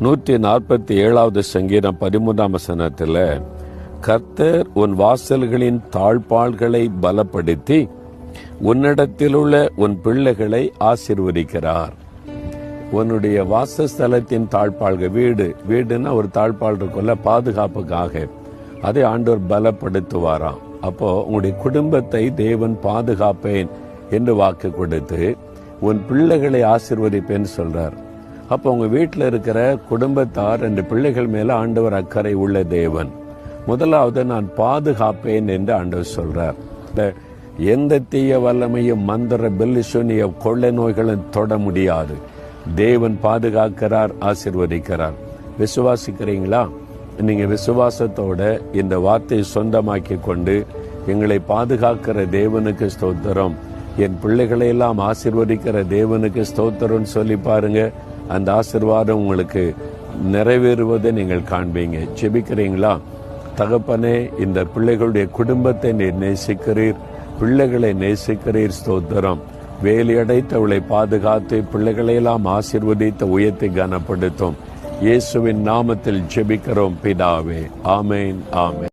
147வது சங்கீதம் 13ஆம் வசனத்துல, கர்த்தர் உன் வாசல்களின் தாழ்பாள்களை பலப்படுத்தி உன்னிடத்திலுள்ள உன் பிள்ளைகளை ஆசீர்வதிக்கிறார். உன்னுடைய வாசஸ்தலத்தின் தாழ்பாள்கள், வீடுன்னா ஒரு தாழ்பாள் இருக்குல்ல, பாதுகாப்புக்காக அதை ஆண்டவர் பலப்படுத்துவாராம். அப்போ உங்களுடைய குடும்பத்தை தேவன் பாதுகாப்பேன் என்று வாக்கு கொடுத்து உன் பிள்ளைகளை ஆசீர்வதிப்பேன்னு சொல்றார். அப்போ உங்க வீட்டில் இருக்கிற குடும்பத்தார் ரெண்டு பிள்ளைகள் மேல ஆண்டவர் அக்கறை உள்ள தேவன். முதலாவது நான் பாதுகாப்பேன் என்று ஆண்டவர் சொல்றார். எந்த தீய வல்லமையும் மந்திர பெல்லிசூனிய கொள்ளை நோய்களும் தொட முடியாது. தேவன் பாதுகாக்கிறார், ஆசீர்வதிக்கிறார். விசுவாசிக்கிறீங்களா? நீங்க விசுவாசத்தோட இந்த வார்த்தையை சொந்தமாக்கி கொண்டு, எங்களை பாதுகாக்கிற தேவனுக்கு ஸ்தோத்திரம், என் பிள்ளைகளை எல்லாம் ஆசீர்வதிக்கிற தேவனுக்கு ஸ்தோத்திரம் சொல்லி பாருங்க. அந்த ஆசீர்வாதம் உங்களுக்கு நிறைவேறுவதை நீங்கள் காண்பீங்க. ஜெபிக்கிறீங்களா? தகப்பனே, இந்த பிள்ளைகளுடைய குடும்பத்தை நீர் நேசிக்கிறீர், பிள்ளைகளை நேசிக்கிறீர், ஸ்தோத்திரம். வேலையடைத்தவளை பாதுகாத்து பிள்ளைகளை எல்லாம் ஆசீர்வதித்த உயர்த்தி கனப்படுத்தும். இயேசுவின் நாமத்தில் ஜெபிக்கிறோம் பிதாவே. ஆமேன், ஆமேன்.